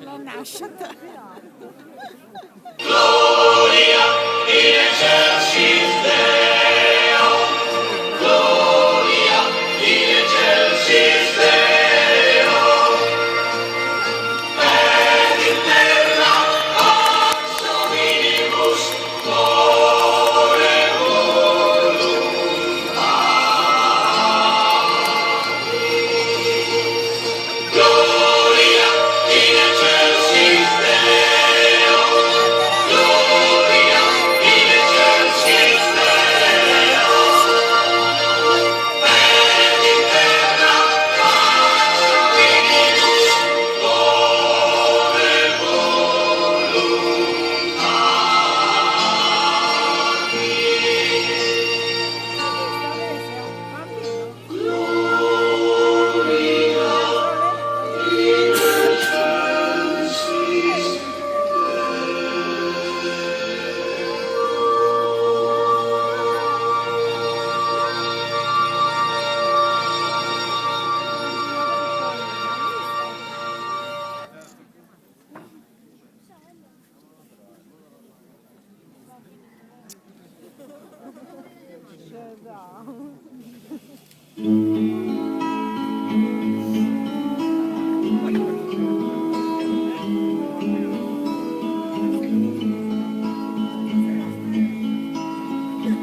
La nascita. Gloria in excelsis Deo, Gloria in excelsis Deo, et in terra pax hominibus Gloria in excelsis Deo, Gloria in excelsis Deo, et in terra pax hominibus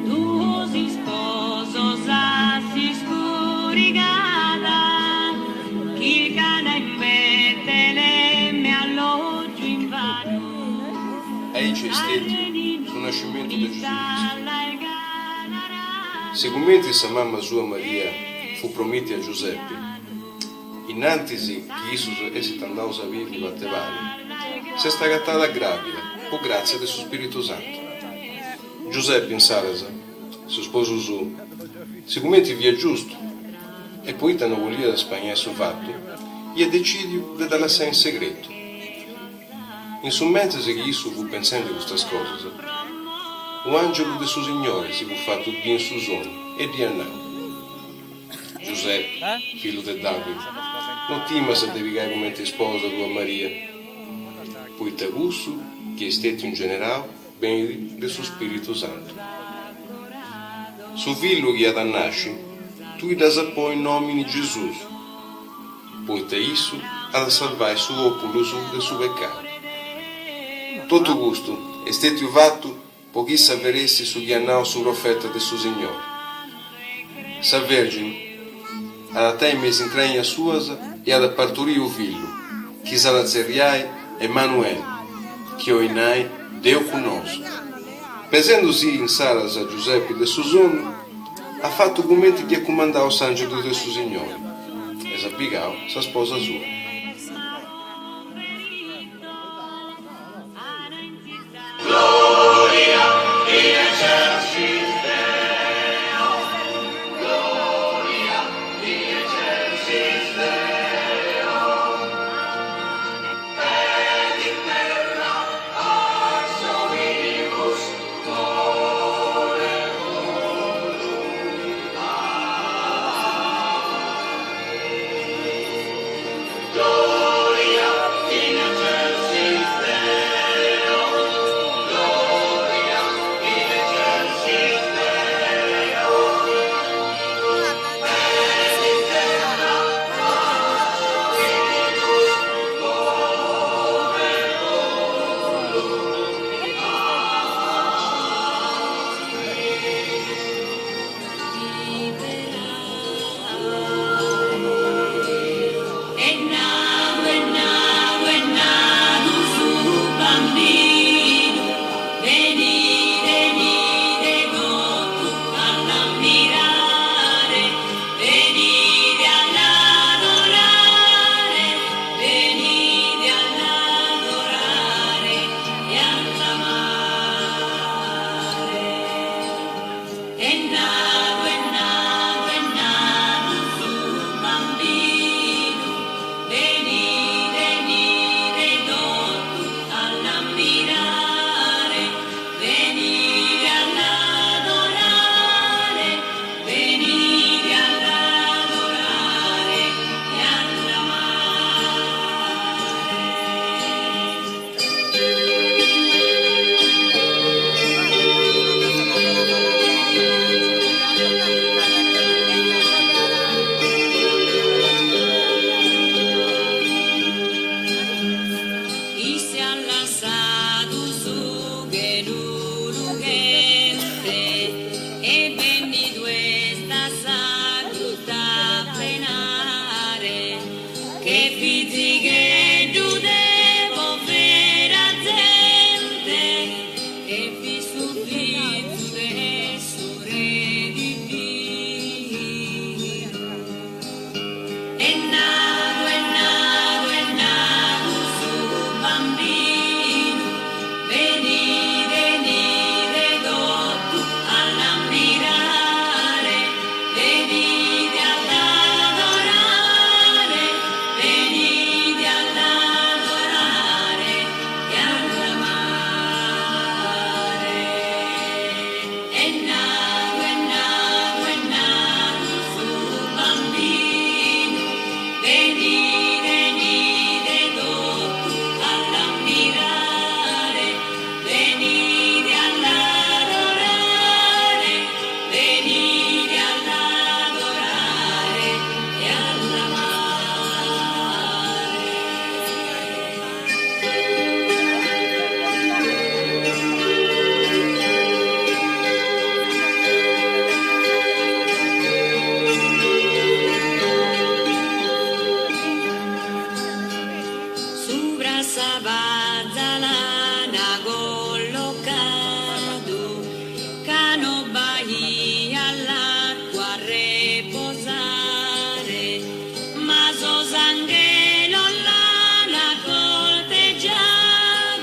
Tu si sposo sassi scurigata, chi cane in Betlemme alloggio in vano. Aici esteti sul nascimento di Gesù Cristo. Segumente sa mamma sua Maria fu promessa a Giuseppe, innantisi che Gesù essi andò a vivere battevani, se sta gattata gravida, o grazie del suo Spirito Santo. Giuseppe in Sarasa, suo sposo su, sicuramente via giusto, e poi non voleva da Spagna sul fatto, e decidiu di darla in segreto. In su mentre che Gesù fu pensando a queste cose, un angelo del suo Signore si fu fatto di in suo sogno e di annò. Giuseppe, figlio di Davide, non tima se devi gare come ti sposa tua Maria, poi te gusto che è stato in generale bene del suo Spirito Santo. Su figlio che ha nasce, tu gli dai poi il nome di Gesù, poi te Gesù ha salvare il suo popolo del suo peccato. Tutto questo è stato fatto pochi saperesti su chi hanno su profeta del suo Signore. Sa Vergine, alla te mesi in tragna sua e ad partorire un figlio, che sarà zeriai Emanuele, che oinai Deo conosce. Pesendosi in Saras a Giuseppe del suo sogno, ha fatto commenti che ha comandato Sangelo del suo Signore, e sa Abigail, sa sposa sua.